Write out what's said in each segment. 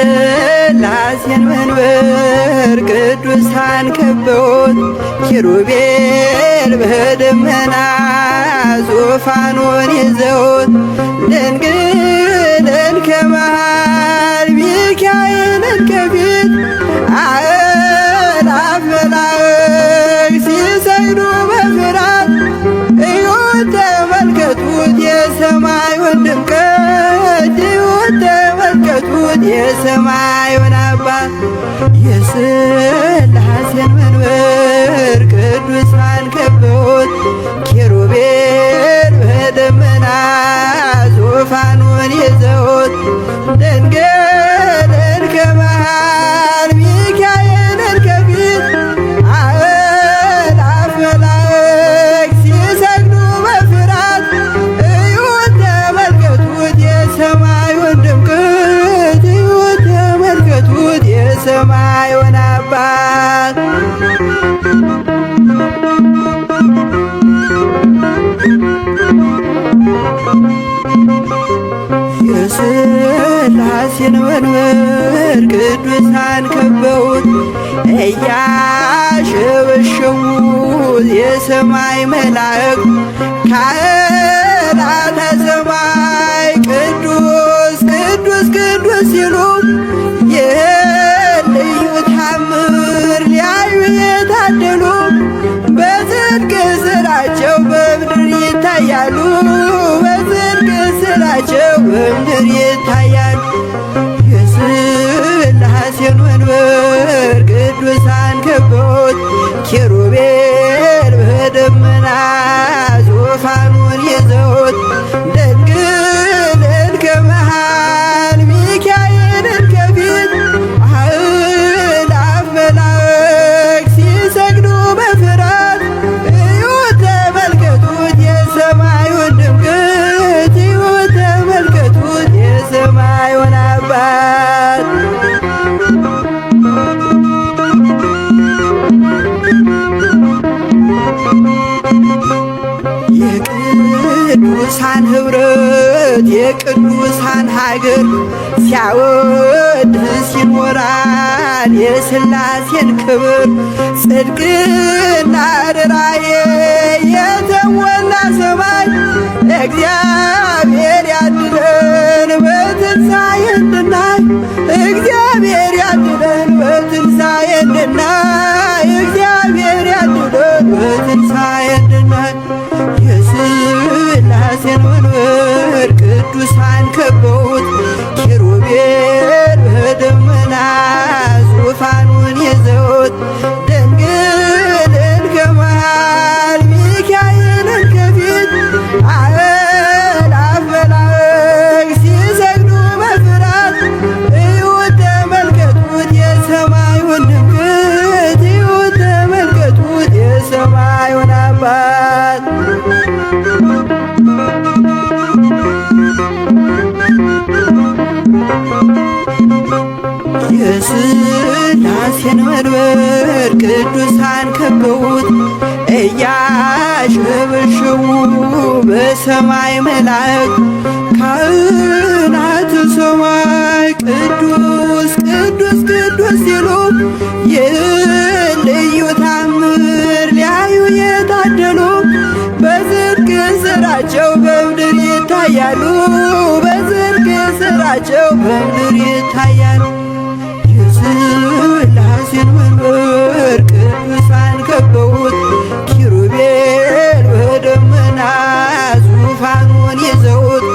የሥላሴን መንበር ቅዱሳን ከበውት ኪሩቤል በደመና ዙፋኑን ይዘውት ድንግልን ከመሃል ሚካኤልን ከፊት አእላፍ መላእክት ሲሰግዱ በፍርሃት እዩት ተመልከቱት የሰማዩን ድምቀት እዩት ተመልከቱት የሰማዩን አባት የሥላሴን መንበር ቅዱሳን ከበውት ኪሩቤል በደመና ዙፋኑን ይዘውት ድንግልን ከመሃል ሚካኤልን ከፊት አእላፍ መላእክት ሲሰግዱ በፍርሃት እዩት ተመልከቱት የሰማዩን ድምቀት እዩት ተመልከቱት የሰማዩን አባት የሥላሴን መንበር ቅዱሳን ከበውት እያሸበሸቡት የሰማይ መላእክት ካህናተ ሰማይ ቅዱስ ቅዱስ ቅዱስ ሲሉ ይህን ልዩ ታምር ሊያዩ የታደሉ በጽድቅ ሥራቸው በምድር ይታያሉ በጽድቅ ሥራቸው በምድር ይታያሉ። የሥላሴን መንበር ቅዱሳን ከበውት ኪሩቤል በደመና ዙፋኑን ይዘውት ድንግልን ከመሃል ሚካኤልን ከፊት አእላፍ መላእክት ሲሰግዱ በፍርሃት እዩት ተመልከቱት የሰማዩን ድምቀት እዩት ተመልከቱት የሰማዩን አባት የቅዱሳን ኅብረት የቅዱሳን ሀገር ሲያወድስ ይኖራል የሥላሴን ክብር ጽድቅና ርራዬ የተሞላ ሰማይ እግዚአብሔር ያድለን በትንሣኤ እንድናይ እግዚአብሔር ያድለን በትንሣኤ እንድናይ እግዚአብሔር ያድለን በትንሣኤ እንድናይ የሥላሴን መንበር ቅዱሳን ከበውት ኪሩቤል በደመና ዙፋኑን ይዘውት ድንግልን ከመሃል ሚካኤልን ከፊት አእላፍ መላእክት ሲሰግዱ በፍርሃት እዩት ተመልከቱት የሰማዩን ድምቀት እዩት ተመልከቱት የሰማዩን አባት የሥላሴን መንበር ቅዱሳን ከበውት እያሸበሸቡ በሰማይ መላእክት ካህናተ ሰማይ ቅዱስ ቅዱስ ቅዱስ ሲሉ ይህን ልዩ ታምር ሊያዩ የታደሉ በጽድቅ ሥራቸው በምድር ይታያሉ በጽድቅ ሥራቸው በምድር ይታያሉ። የሥላሴን መንበር ቅዱሳን ከበውት ኪሩቤል በደመና ዙፋኑን ይዘውት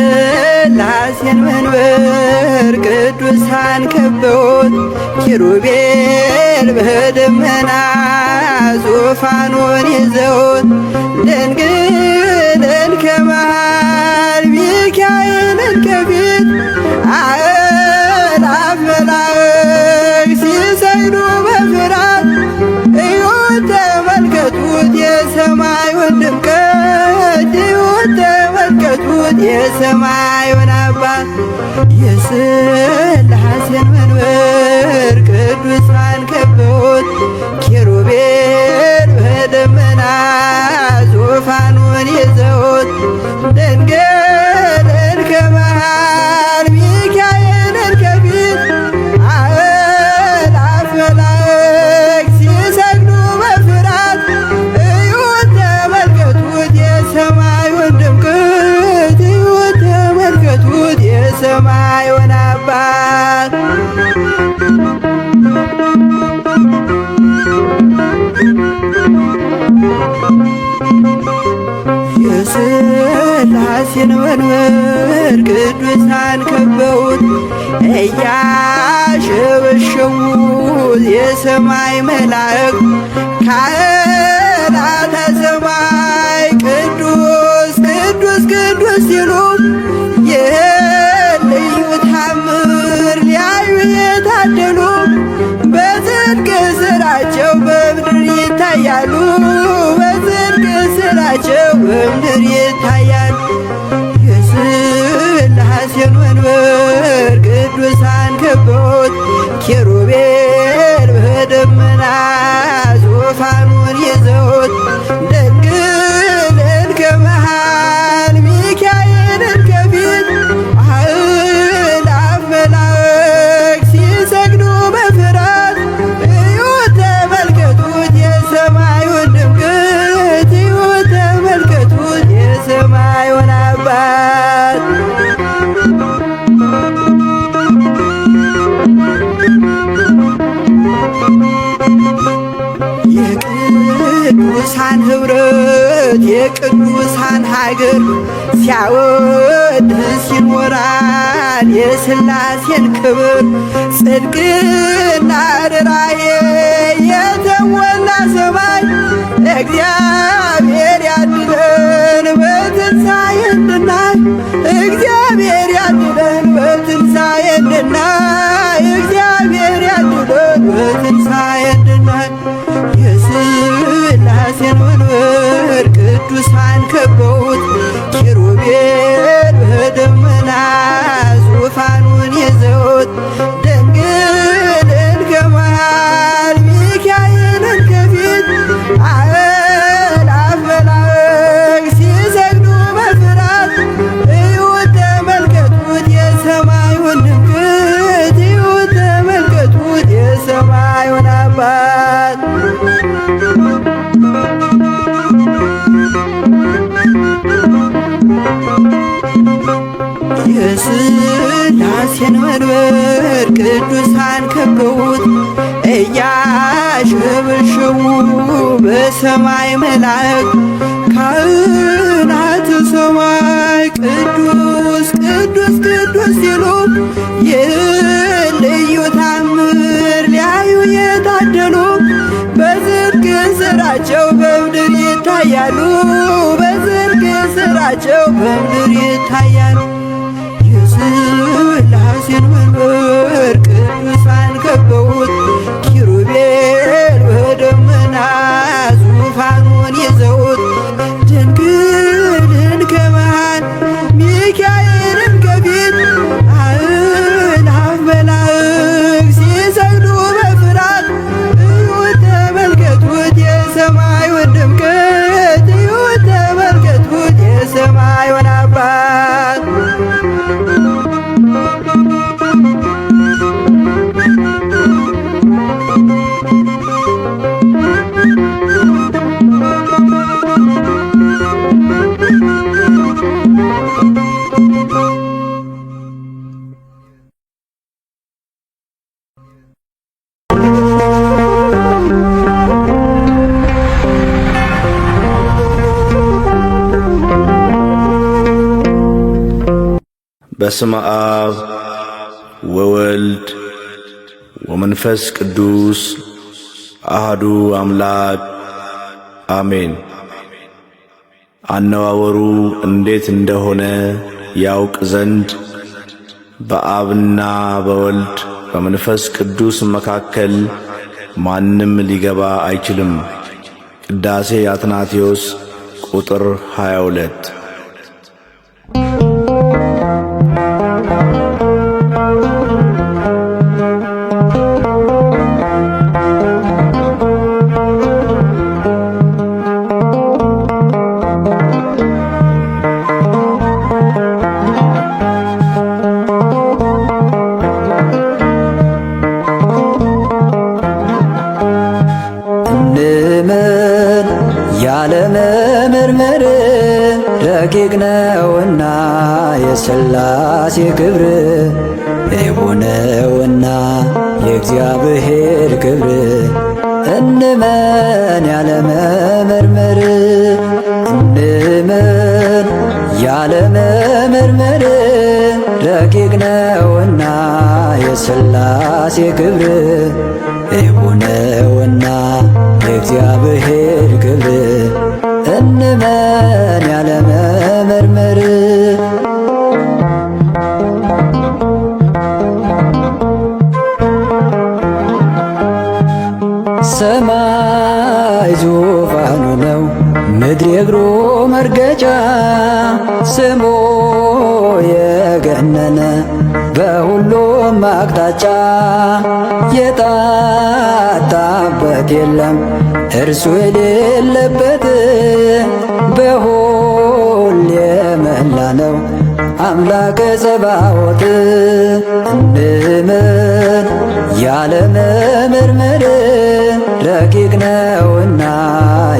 የሥላሴን መንበር ቅዱሳን ከበውት ኪሩቤል በደመና ዙፋኑን ይዘውት ድንግልን ከመሃል ሚካኤልን ከፊት አእላፍ መላእክት ሲሰግዱ በፍርሃት እዩት ተመልከቱት የሰማዩን ድምቀት እዩት ተመልከቱት የሰማዩን አባት የሥላሴን መንበር ቅዱሳን ከበውት ኪሩቤል በደመና ዙፋኑን ይዘውት ድንግልን ከመሃል ሚካኤልን ከፊት አእላፍ መላእክት ሲሰግዱ በፍርሃት እዩት ተመልከቱት የሰማዩን ድምቀት እዩት ተመልከቱት የሰማዩን አባት የሥላሴን መንበር ቅዱሳን ከበውት እያሸበሸቡት የሰማይ መላእክት ካህናተ ሰማይ ቅዱስ ቅዱስ ቅዱስ ሲሉ ይህን ልዩ ታምር ሊያዩ የታደሉ በጽድቅ ሥራቸው በምድር ይታያሉ በጽድቅ ሥራቸው በምድር ይታያሉ። የሥላሴን መንበር ቅዱሳን ከበውት ኪሩቤል በደመና ዙፋኑን ይዘውት ድንግልን ከመሃል ሚካኤልን ከፊት አእላፍ መላእክት ሲሰግዱ በፍርሃት እዩት ተመልከቱት የሰማዩን ድምቀት እዩት ተመልከቱት የሰማዩን አባት የቅዱሳን ኅብረት የቅዱሳን ሀገር ሲያወድስ ይኖራል የሥላሴን ክብር ጽድቅና ርኅራኄ የተሞላ ሰማይ እግዚአብሔር ያድነን በትንሣኤ እንድናይ እግዚአብሔር ያድነን በትንሣኤ እንድናይ እግዚአብሔር ያድነን በትንሣኤ እንድናይ የሥላሴን መንበር ቅዱሳን ከበውት ኪሩቤል በደመና ዙፋኑን ይዘውት ድንግልን ከመሃል ሚካኤልን ከፊት አእላፍ መላእክት ሲሰግዱ በፍርሃት እዩት ተመልከቱት የሰማዩን ድምቀት እዩት ተመልከቱት የሰማዩን አባት የሥላሴን መንበር ቅዱሳን ከበውት እያሸበሸቡ በሰማይ መላእክት ካህናተ ሰማይ ቅዱስ ቅዱስ ቅዱስ ሲሉ ይህን ልዩ ታምር ሊያዩ የታደሉ በጽድቅ ሥራቸው በምድር ይታያሉ በጽድቅ ሥራቸው በምድር ይታያሉ። የሥላሴን መንበር ቅዱሳን ከበውት ኪሩቤል በደመና ዙፋኑን ይዘውት ድንግልን ከመሃል ሚካኤልን ከፊት አእላፍ መላእክት ሲሰግዱ በፍርሃት እዩት ተመልከቱት የሰማዩን ድምቀት እዩት ተመልከቱት የሰማዩን አባት በስመ አብ ወወልድ ወመንፈስ ቅዱስ አሃዱ አምላክ አሜን። አነዋወሩ እንዴት እንደሆነ ያውቅ ዘንድ በአብና በወልድ በመንፈስ ቅዱስ መካከል ማንም ሊገባ አይችልም። ቅዳሴ አትናቴዎስ ቁጥር 22። እንመን ያለመመርመር ረቂቅ ነውና የሥላሴ ክብር የሆነውና የእግዚአብሔር ክብር። እንመን ያለመመርመር እንመን ያለመመርመር ረቂቅ ነውና የሥላሴ ክብር የሆነውና የእግዚአብሔር ክብር። እንመን ያለመመርመር ሰማይ ዙፋኑ ነው፣ ምድር የእግሩ መርገጫ። ስሙ የገነነ በሁሉም አቅጣጫ። የታጣበት የለም እርሱ የሌለበት፣ በሁሉ የመላ ነው አምላከ ጸባዖት። እንመን ያለመመርመር ረቂቅ ነውና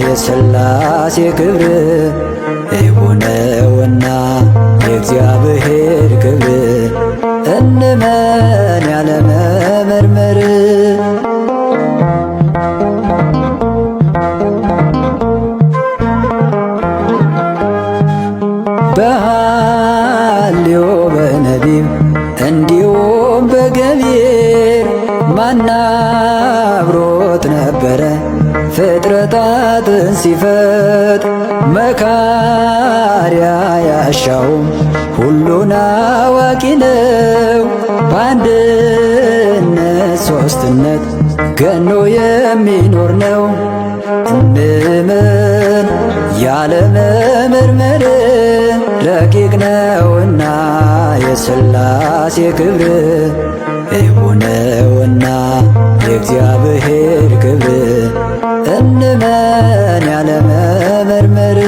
የሥላሴ ክብር የሆነውና የእግዚአብሔር ክብር። እንመን ያለመመርመር በሐልዮ በነቢብ እንዲሁም በገቢር ማናብሮት ነበረ ፍጥረታትን ሲፈጥ። መካሪያ ያሻውም ሁሉን አዋቂ ነው፣ በአንድነት ሦስትነት ገኖ የሚኖር ነው። እንመን ያለመመርመር ረቂቅ ነውና የሥላሴ ክብር የሆነውና የእግዚአብሔር ክብር። እንመን ያለመመርመር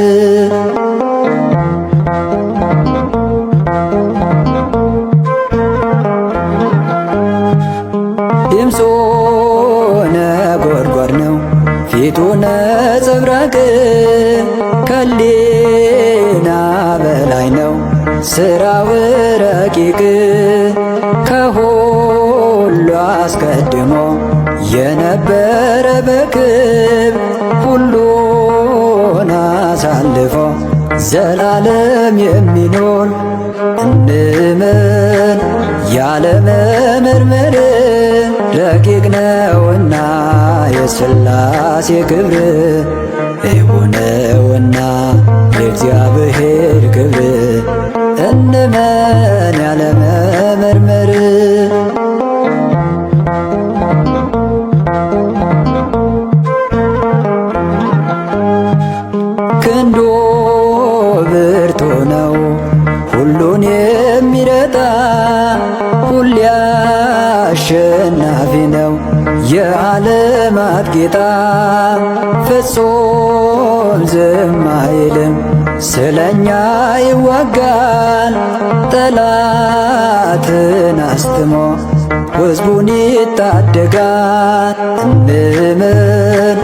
ድምፁ ነጎድጓድ ነው፣ ፊቱ ነጸብራቅ። ከሊና በላይ ነው ሥራው ረቂቅ። ከሁሉ አስቀድሞ የነበረ በክብር፣ ሁሉን አሳልፎ ዘላለም የሚኖር። እንመን ያለመመርመር ረቂቅ ነውና የሥላሴ ክብር የሆነውና የእግዚአብሔር ክብር። እንመን ያለመመርመር ክንዱ ብርቱ ነው ሁሉን የሚረታ፣ ሁሌ አሸናፊ ነው የዓለማት ጌታ። ፍጹም ዝም አይልም ስለኛ ይዋጋል፣ ጠላትን አስትሞ ሕዝቡን ይታደጋል። እንመን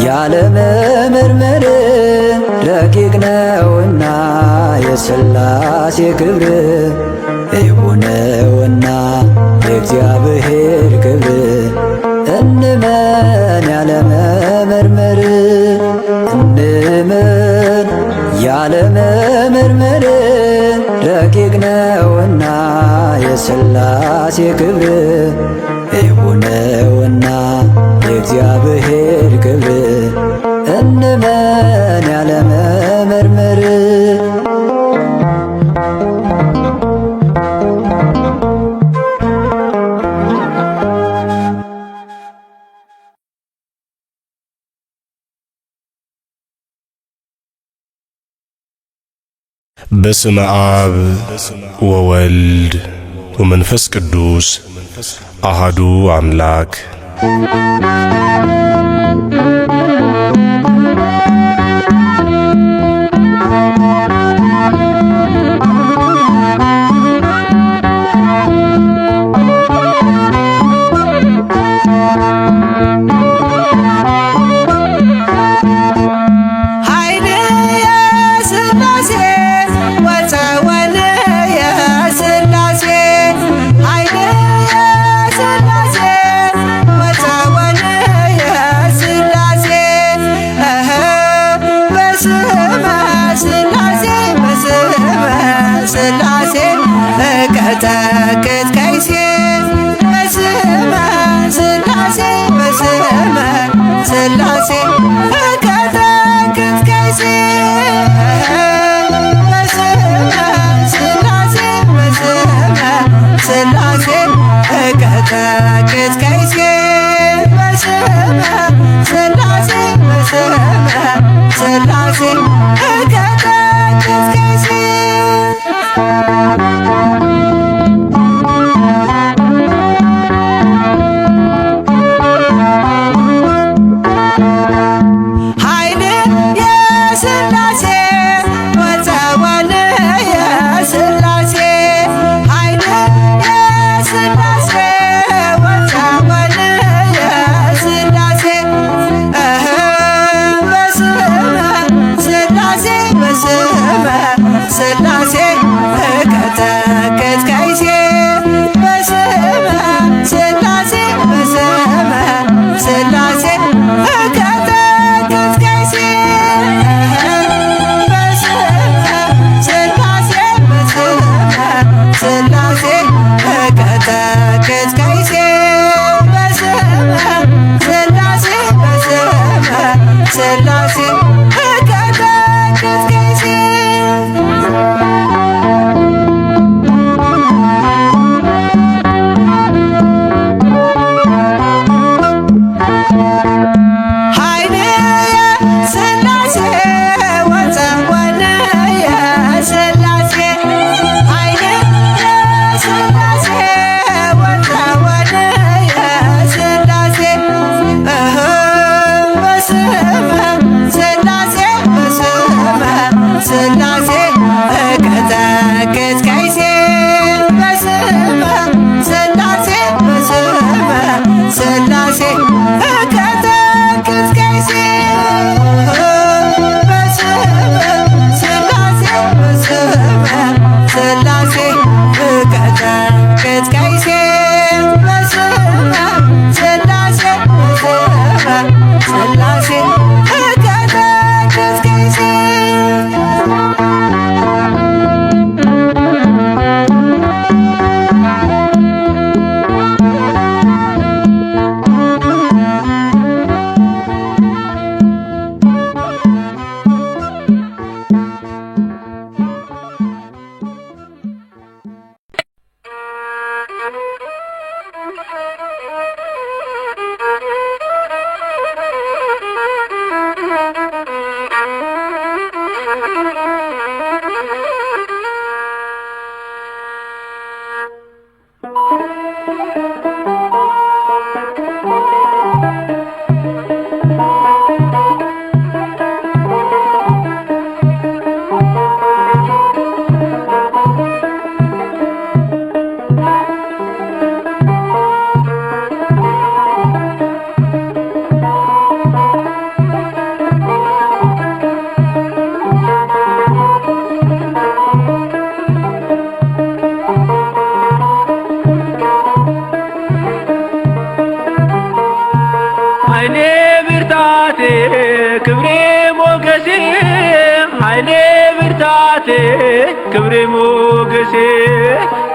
ያለመመርመር ረቂቅ ነውና የሥላሴ ክብር የሆነውና የእግዚአብሔር ክብር። እንመን ያለመመርመር እንመን ያለመመርመር ረቂቅ ነውና የሥላሴ ክብር የሆነውና የእግዚአብሔር ክብር እንመን ያለመመርመር። በስመ አብ ወወልድ ወመንፈስ ቅዱስ አሃዱ አምላክ። ቀጠቅጥ ከይሴ በስመ ሥላሴ በስመ ሥላሴ ቀጠቅጥ ከይሴ በስመ ሥላሴ በስመ ሥላሴ ቀጠቅጥ ከይሴ በስመ ሥላሴ በስመ ሥላሴ ቀጠቅጥ ከይሴ ሥላሴ ቀጠቅጥ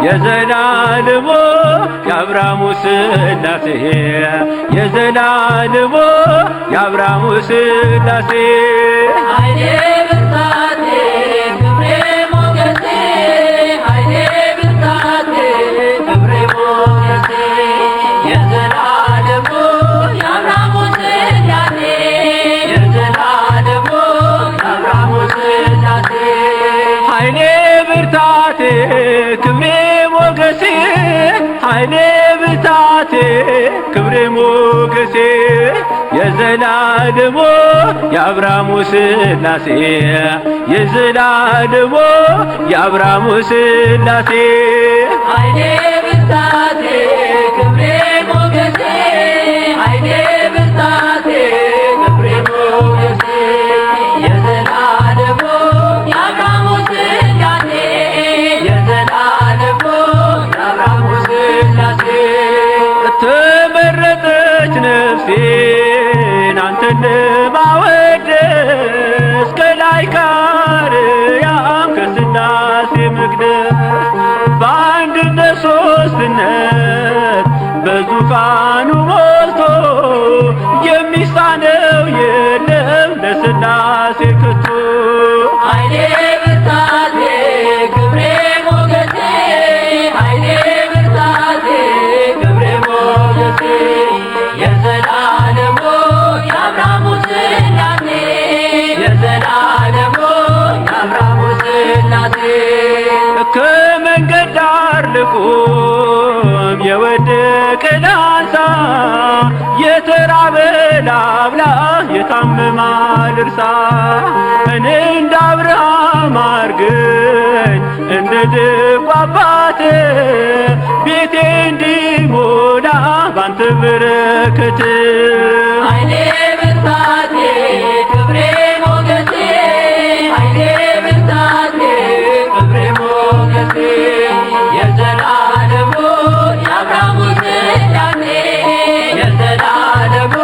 የዘላለሙ የአብርሃሙ ሥላሴ የዘላለሙ የአብርሃሙ ሥላሴ ኃይሌ ብርታቴ ክብሬ ሞገሴ ኃይሌ ብርታቴ ክብሬ ሞገሴ የዘላለሙ የአብርሃሙ ሥላሴ የዘላለሙ የአብርሃሙ ሥላሴ ኃይሌ ብርታቴ ክብሬ ሞገሴ ኃይሌ ብርታቴ ክብሬ ሞገሴ የዘላለሙ የአብርሃሙ ሥላሴ የዘላለሙ የአብርሃሙ ሥላሴ ኃይሌ ብርታቴ ክብሬ ሞገሴ ኃይሌ ብርታቴ ክብሬ ሞገሴ የዘላለሙ የአብርሃሙ ሥላሴ የዘላለሙ የአብርሃሙ ሥላሴ ተመረጠች ነፍሴን አንተን ለማወደስ ከላይ ከአርያም ከሥላሴ መቅደስ በአንድነት ሦስትነት በዙፋኑ ሞልቶ የሚሳነው የለም ለሥላሴ ከቶ ኃይሌ ብርታቴ ክብሬ ሞገሴ ኃይሌ ብርታቴ ክብሬ ሞገሴ የዘላለሙ የአብርሃሙ ሥላሴ የዘላለሙ የአብርሃሙ ሥላሴ ከመንገድ ዳር ልቁም የወደቀን አንሳ የተራበ ላብላ የታመመ ልርሳ እኔ እንደ አብርሃም አርገኝ እንደ ደጉ አባት ቤቴ እንዲሞላ ባንተ በረከት ኃይሌ ብርታቴ ክብሬ ሞገሴ ኃይሌ ብርታቴ ክብሬ ሞገሴ የዘላለሙ የአብርሃሙ ሥላሴ የዘላለሙ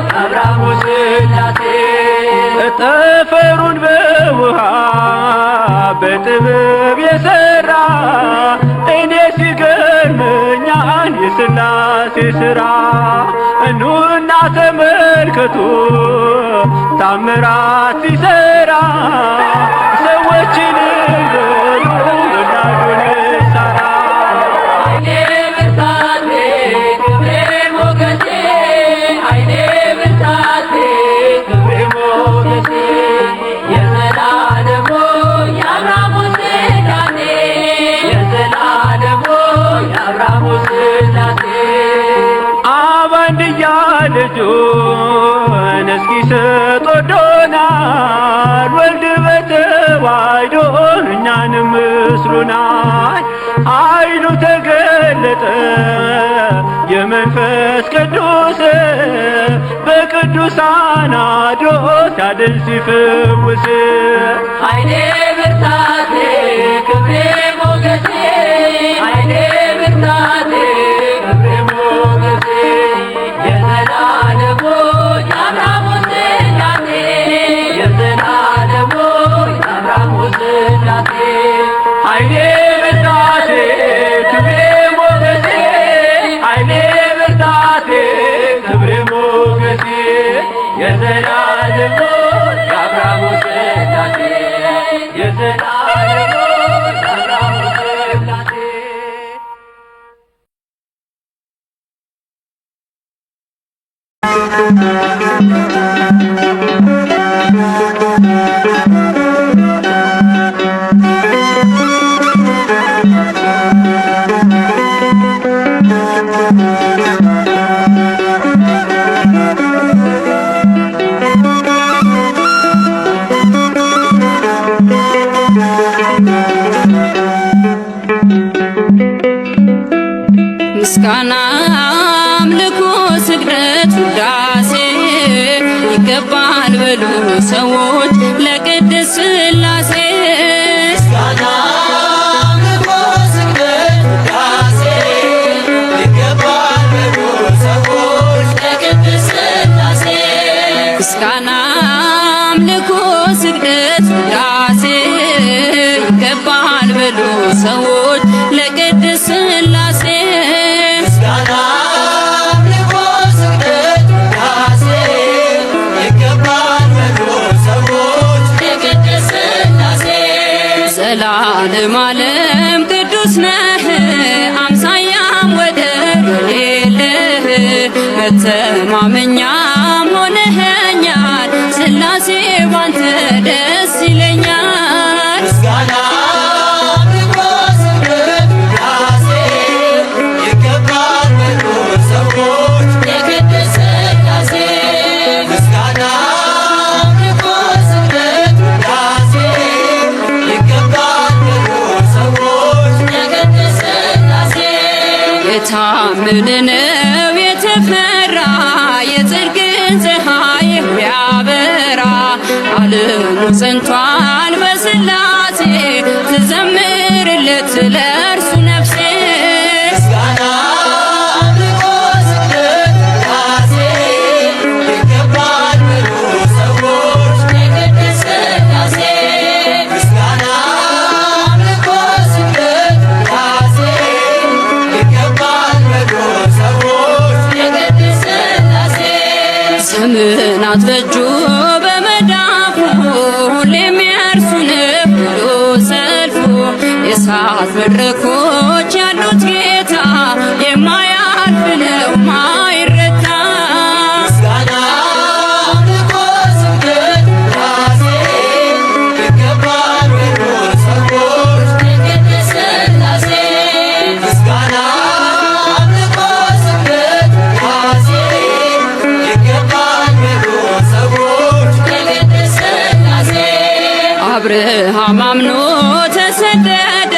የአብርሃሙ ሥላሴ ጠፈሩን በውሃ በጥበብ የሠራ እኔ ሲገርመኛል የሥላሴ ሥራ እኑና ተመልከቱ ታምራት ሲሠራ ሰዎችን በሉ ወላዱን ሳራ ኃይሌ ብርታቴ ክብሬ ሞገሴ ኃይሌ ብርታቴ ክብሬ ሞገሴ የዘላለሙ የአብርሃሙ ሥላሴ የዘላለሙ የአብርሃሙ ሥላሴ አብ አንድያ ልጁን እስኪሰጥ ወዶናል ወልድ በተዋሕዶ እኛንም መስሎናል ኃይሉ ተገለጠ የመንፈስ ቅዱስ በቅዱሳን አድሮ ሲያድን ሲፈውስ ኃይሌ ብርታቴ ክብሬ ሞገሴ ኃይሌ ብርታቴ ክብሬ ሞገሴ የዘላለሙ የአብርሃሙ ሥላሴ የዘላለሙ የአብርሃሙ ሥላሴ ኃይሌ ብርታቴ ክብሬ ሞገሴ ኃይሌ ብርታቴ ክብሬ ሞገሴ የዘላለሙ የአብርሃሙ ሥላሴ የዘላለሙ የአብርሃሙ ሥላሴ ምስጋና አምልኮ ስግደት ውዳሴ ይገባል በሉ ሰዎች ለቅድስት ሥላሴ ምስጋና አምልኮ ስግደት ውዳሴ ይገባል በሉ ሰዎች ለቅድስት ሥላሴ ምስጋና አምልኮ ስግደት ውዳሴ ይገባል በሉ ሰዎች ለቅድስት የዓለም ዓለም ቅዱስ ነህ አምሳያም ወደር የሌለህ መተማመኛም ሆነኸኛል ሥላሴ ባንተ ደስ ይለኛል። ምስጋና አምልኮ ስግደት ውዳሴ ይገባል በሉ ሰዎች የቅድስት ሥላሴ። ምስጋና አምልኮ ስግደት ውዳሴ ይገባል በሉ ሰዎች የቅድስት ሥላሴ። የታመነ ነው የተፈራ የጽድቅን ፀሐይ የሚያበራ ዓለሙ ጸንቷል በሥላሴ ትዘምርለት ለእርሱ ነፍሴ። ምስጋና አምልኮ ስግደት ውዳሴ ይገባል በሉ ሰዎች የቅድስት ሥላሴ። ምስጋና አምልኮ ስግደት ውዳሴ ይገባል በሉ ሰዎች የቅድስት ሥላሴ። ስምን አትበጁ በመዳፉ ሁሌም የእርሱ ነው ሙሉ ሰልፉ የእሳት መድረኮች ያሉት ጌታ የማያልፍ ነው ማይረታ። ምስጋና አምልኮ ስግደት ውዳሴ ይገባል በሉ ሰዎች የቅድስት ሥላሴ። ምስጋና አምልኮ ስግደት ውዳሴ ይገባል በሉ ሰዎች የቅድስት ሥላሴ። አብርሃም አምኖ ተሰደደ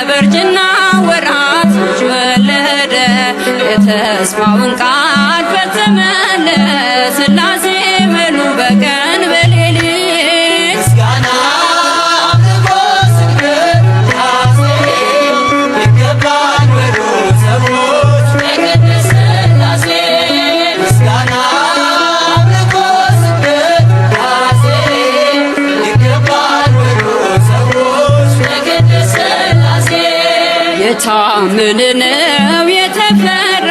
በእርጅና ወራት ልጅ ወለደ የተስፋውን ቃል ፈጸመለት ሥላሴ በሉ በቀን በሌሊት። ምስጋና አምልኮ ስግደት ውዳሴ ይገባል በሉ ሰዎች የቅድስት ሥላሴ። ምስጋና አምልኮ ስግደት ውዳሴ ይገባል በሉ ሰዎች የቅድስት ሥላሴ። የታመነ ነው የተፈራ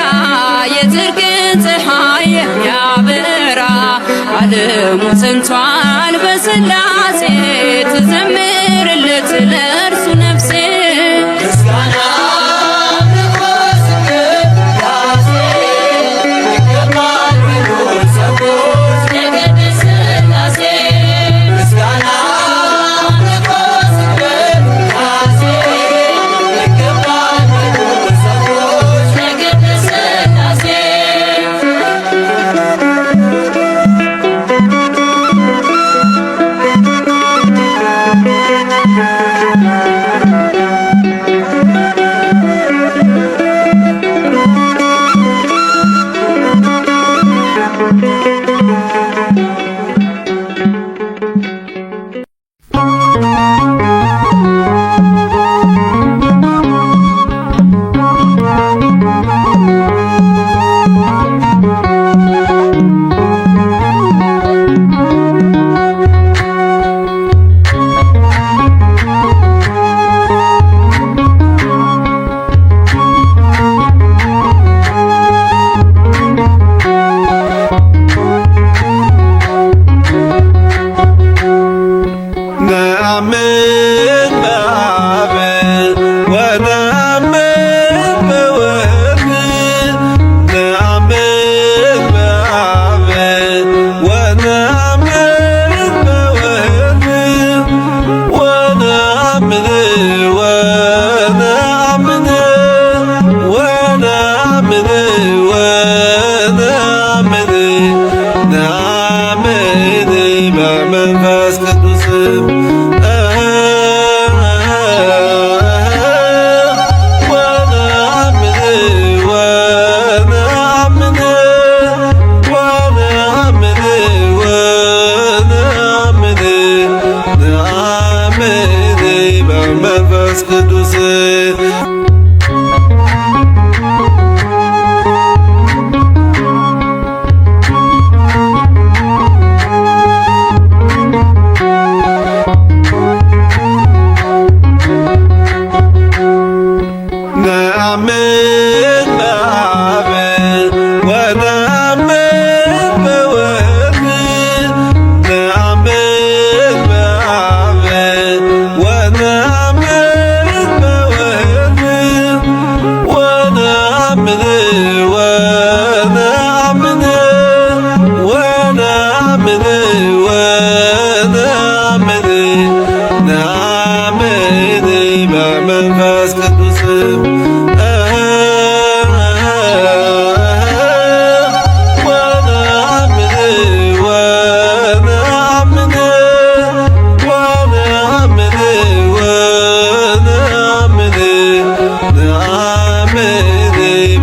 የጽድቅን ፀሐይ የሚያበራ ዓለሙ ጸንቷል በሥላሴ ትዘምርለት ለእርሱ ነፍሴ። ምስጋና አምልኮ ስግደት ውዳሴ ይገባል በሉ ሰዎች የቅድስት ሥላሴ። ምስጋና አምልኮ ስግደት ውዳሴ ይገባል በሉ ሰዎች የቅድስት ሥላሴ።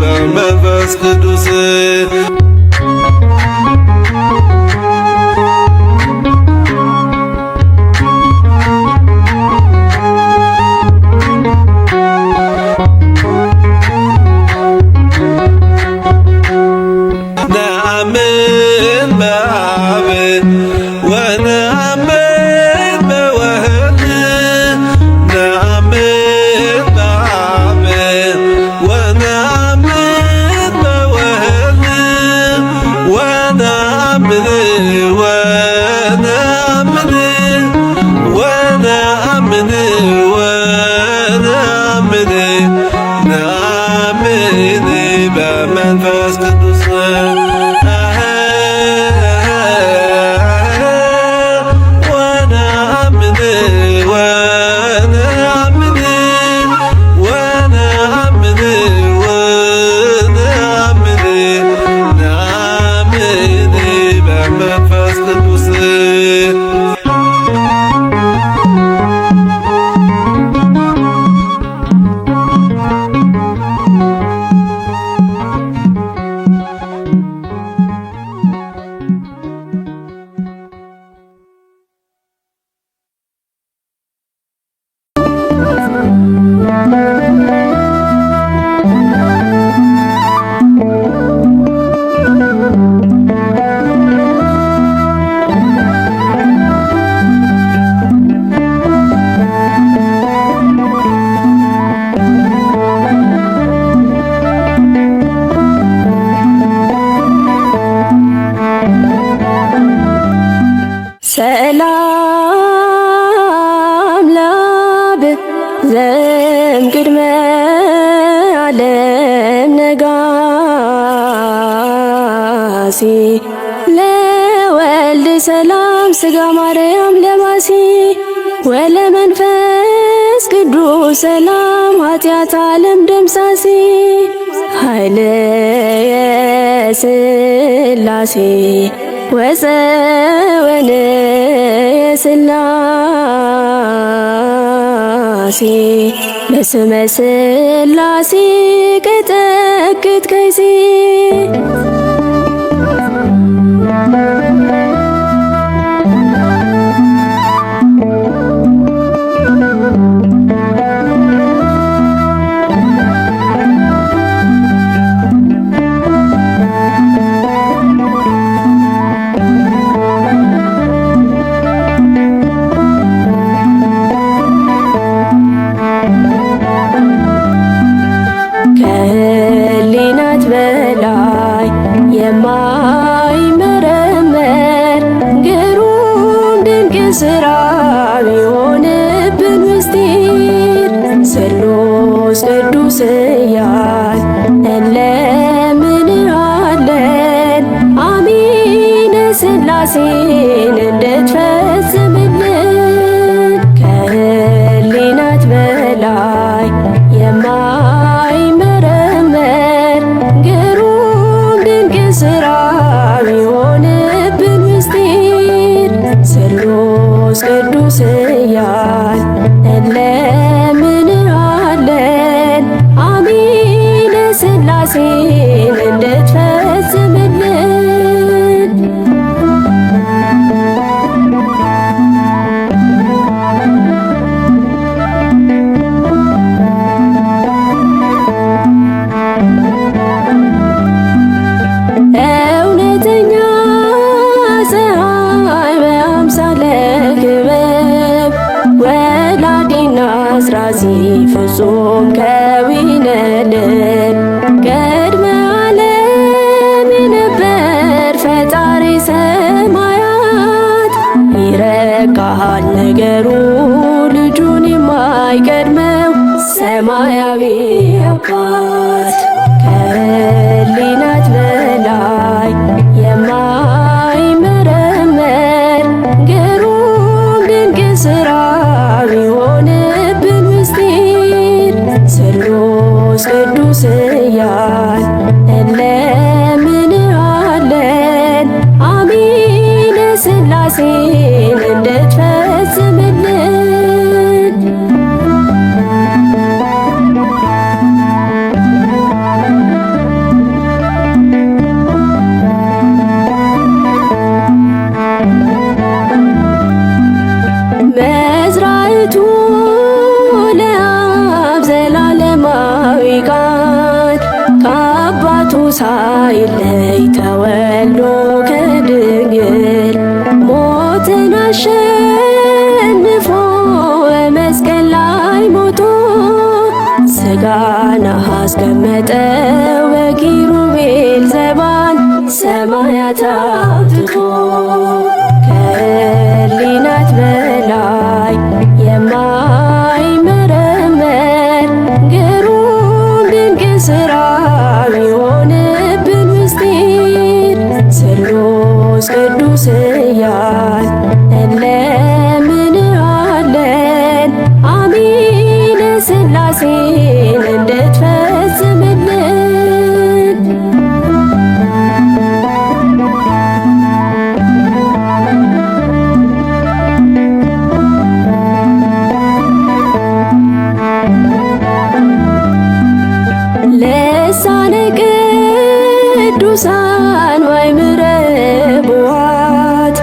በመንፈስ ቅዱስ ቅዱስ ነአምን በአብ ወነአምን በወልድ ነአምን በአብ ወነአምን በወልድ ወነአምን ወነአምን ነአምን በመንፈስ ቅዱስ ሰላም ለአብ ዘእምቅድመ ዓለም ነጋሲ ለወልድ ሰላም ሥጋ ማርያም ለባሲ ወለመንፈስ ቅዱስ ሰላም ኃጢአት ዓለም ደምሳሲ ኃይለ የሥላሴ ወፀወነ የሥላሴ በስመ ሥላሴ ቅጥቅጥ ከይሴ ከህሊናት በላይ የማይመረመር ግሩም ድንቅ ሥራ ቢሆንብን ምስጢር ስሉስ ቅዱስ እያል እንለምንሃለን አሚነ ሥላሴን እንድትፈጽምልን ከህሊናት በላይ የማይመረመር ግሩም ድንቅ ሥራ ቢሆንብን ምስጢር ስሉስ ቅዱስ እያል እንለምንሃለን አሚነ ሥላሴን እንድትፈጽምልን እውነተኛ ፀሐይ በአምሳለ ክበብ ወላዲና አስራዚ ፍጹም ከዊነ ልብ ቅድመ ዓለም የነበር ፈጣሪ ሰማያት ይረቃል ነገሩ ልጁን የማይቀድመው ሰማያዊ አባት ከህሊናት በላይ የማይመረመር ግሩም ድንቅ ሥራ ቢሆንብን ምስጢር ሰማያዊ ቃል ከአባቱ ሳይለይ ተወልዶ ከድንግል ሞትን አሸንፎ በመስቀል ላይ ሞቶ ሥጋን አስቀመጠው በኪሩቤል ዘባን ሰማያት አብትቶ ከሕሊናት በላይ የማይመረመር ግሩም ድንቅ ሥራ ቢሆንብን ምስጢር ስሉስ ቅዱስ እያል እንለምንሃለን አሚነ ሥላሴን እንድትፈጽምልን። ልሳነ ቅዱሳን ዋይምረ ቡዋት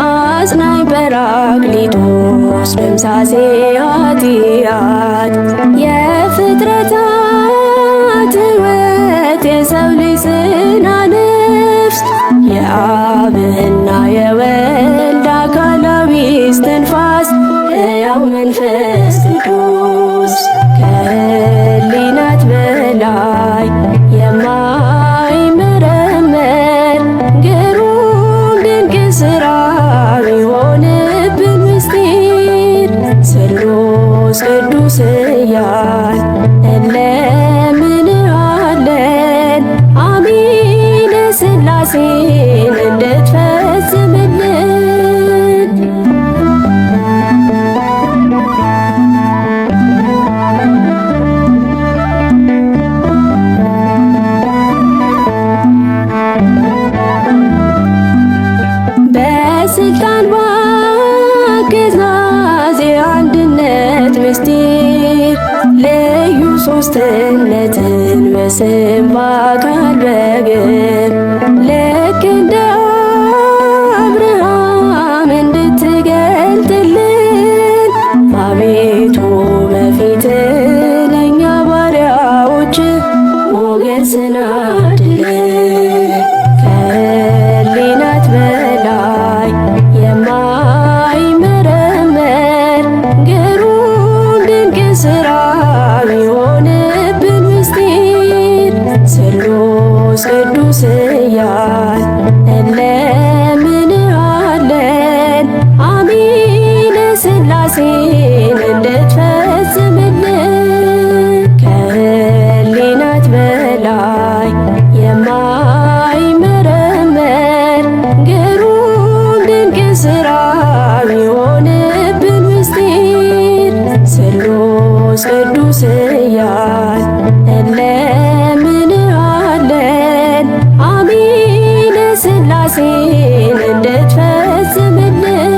አጽናኝ ጰራቅሊጦስ ደምሳሴ ኃጢአት የፍጥረታት ሕይወት የሰው ልጅ ጽና ነፍስ የአብና የወልድ አካላዊ እስትንፋስ ሕያው መንፈስ ቅዱስ ከሕሊናት በላይ የማይመረመር ግሩም ድንቅ ሥራ ቢሆንብን ምስጢር ስሉስ ቅዱስ እያል እንለምንሃለን አሚነ ሥላሴን እንድትፈጽምልን። በስልጣን በአገዛዝ የአንድነት ምስጢር ልዩ ሦስትነትን በስም በአካል በግብር ልክ እንደ አብርሃም እንድትገልጥልን አቤቱ በፊት ለእኛ ባሪያዎች ሞገስን አድለን። ከሕሊናት በላይ የማይመረመር ግሩም ድንቅ ሥራ ቢሆንብን ምስጢር ስሉስ ቅዱስ እያል እንለምንሃለን አሚነ ሥላሴን እንድትፈጽምልን። ከሕሊናት በላይ የማይመረመር ግሩም ድንቅ ሥራ ቢሆንብን ምስጢር ስሉስ ቅዱስ እያል እንለምንሃለን አሚነ ሥላሴን እንድትፈጽምልን።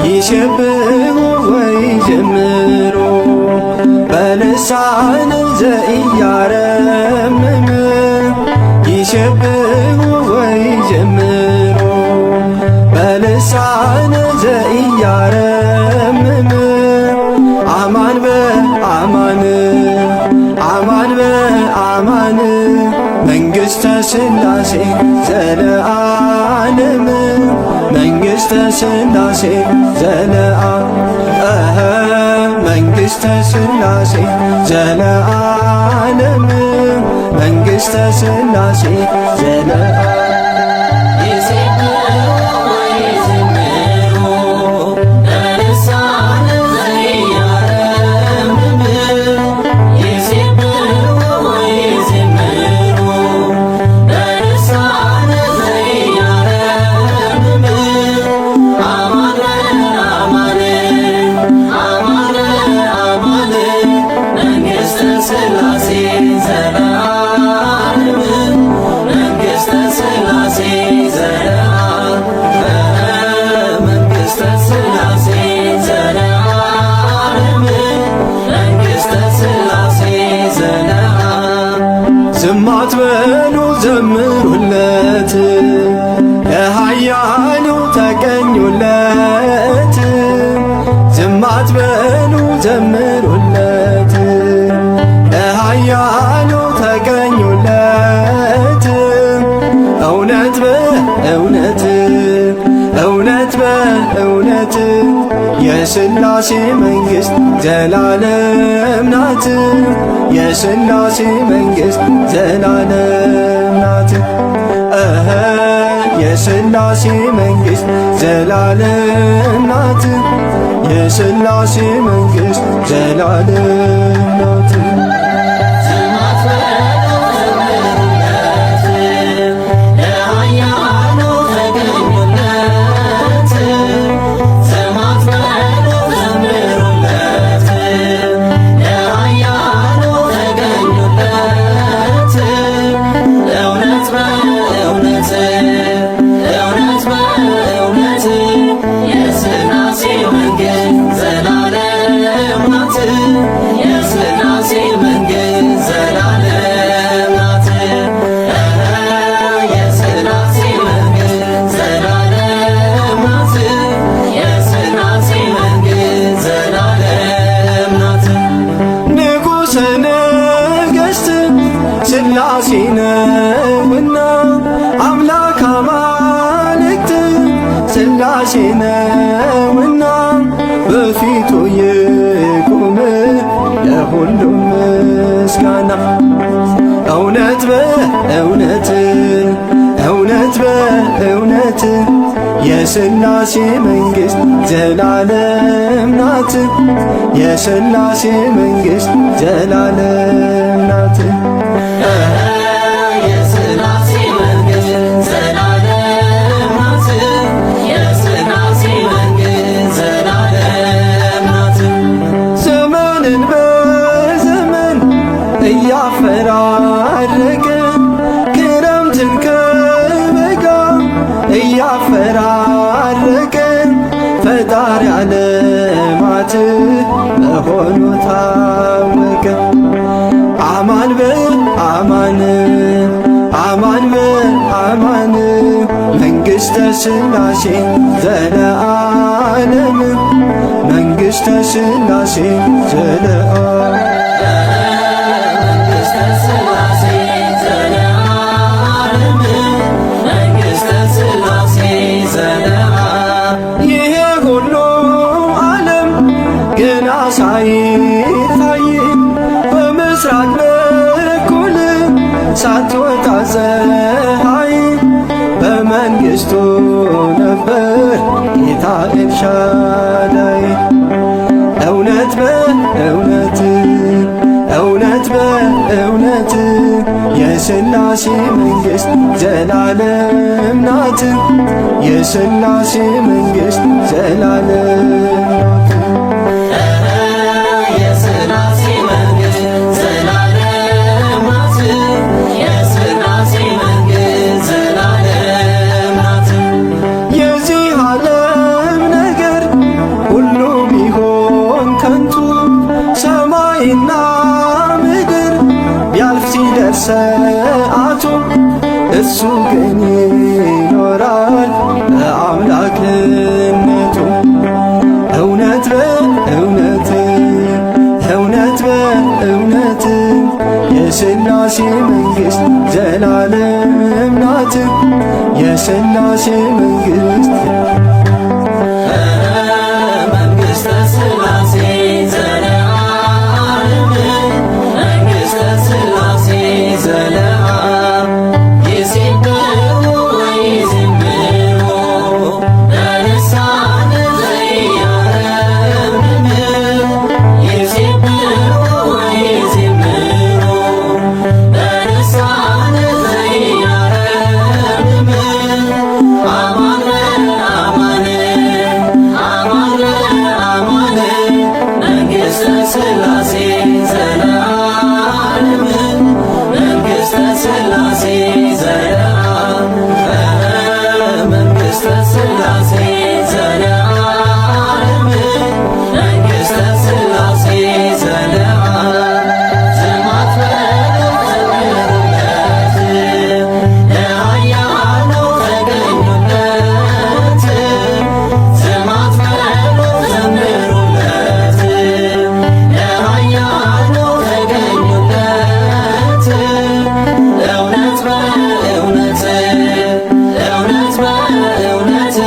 ይሸብሁ ወይዘምሩ በልሳን ዘኢያረምም ይሸብሁ ወይዘምሩ በልሳን ዘኢያረምም አማን በአማን አማን በአማን መንግሥት መንግሥተ ሥላሴ ዘለዓለም መንግሥተ ሥላሴ መንግሥተ ሥላሴ ዘለዓለም መንግሥተ ሥላሴ ዘለዓለም ዝም አትበሉ ዘምሩለት፣ ለኃያሉ ተቀኙለት። ዝም አትበሉ ዘምሩለት፣ ለኃያሉ ተቀኙለት። እውነት በእውነት እውነት በእውነት የሥላሴ መንግሥት ዘላለም ናት። የሥላሴ መንግሥት ዘላለም ናት። የሥላሴ መንግሥት ዘላለም ናት። የሥላሴ መንግሥት ዘላለም ናት። ሥላሴ ነውና አምላክ አማልክት ሥላሴ ነውና በፊቱ ይቁም ለሁሉም ምስጋና። እውነት በእውነት እውነት በእውነት የሥላሴ መንግሥት ዘላለም ናት። የሥላሴ መንግሥት ዘላለም ናት። የሥላሴ መንግሥት ዘላለም ናት። የሥላሴ መንግሥት ዘላለም ናት። ዘመንን በዘመን እያፈራረቀ ክረምትን ከበጋ እያፈራረቀ ፈጣሪ ዓለማት መሆኑ ታወቀ። አማን በአማን አማን በአማን መንግሥተ ሥላሴ ዘለዓለም መንግሥተ ሥላሴ ዘለዓለም ይሄ ሁሉ ዓለም ገና ሳይታይ በምስራቅ በኩል ሳትወጣ ፀሐይ በመንግሥቱ ነበር ጌታ ኤልሻዳይ። እውነት በእውነት እውነት በእውነት የሥላሴ መንግሥት ዘላለም ናት። የሥላሴ መንግሥት ዘላለም ናት። የሥላሴ መንግሥት ዘላለም ናት። የሥላሴ መንግሥት ዘላለም ናት። የዚህ ዓለም ነገር ሁሉ ቢሆን ከንቱ ሰማይና ምድር ቢያልፍ ሲደርስ ሰዓቱ እሱ ግን ይኖራል በአምላክነቱ። እውነት በእውነት እውነት በእውነት የሥላሴ የሥላሴ መንግሥት ዘላለም ናት። የሥላሴ መንግሥት መንግሥተ ሥላሴ ዘለዓለም መንግሥተ ሥላሴ ዘለዓለም ይሴብሑ ወይዜምሩ በልሳነ ዘኢያረምም ይሴብሑ ወይዜምሩ በልሳነ ዘኢያረምም አማን በአማን አማን በአማን መንግሥተ ሥላሴ ዘለዓለም መንግሥተ ሥላሴ ዘለዓለም መንግሥተ ሥላሴ ዘለዓለም መንግሥተ ሥላሴ ዘለዓለም ስማት በለው ዘምሩለት ለኃያሉ ተገኙለት ስማት በለው ዘምሩለት ለኃያሉ ተገኙለት እውነት በእውነት እውነት በእውነት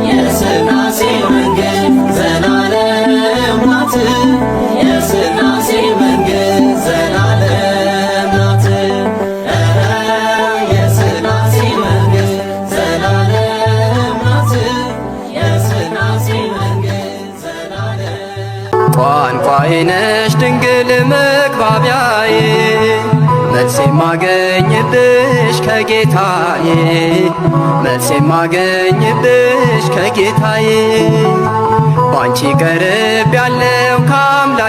የሥላሴ መንግሥት ዘላለም ናት። የሥላሴ መንግሥት ዘላለም ናት። የሥላሴ መንግሥት ዘላለም ናት። የሥላሴ መንግሥት ዘላለም ቋንቋዬ ነሽ ድንግል መግባቢያዬ መልስ የማገኝብሽ ከጌታዬ መልስ የማገኝብሽ ከጌታዬ ባንቺ ቀርብ ያለው ከአምላክ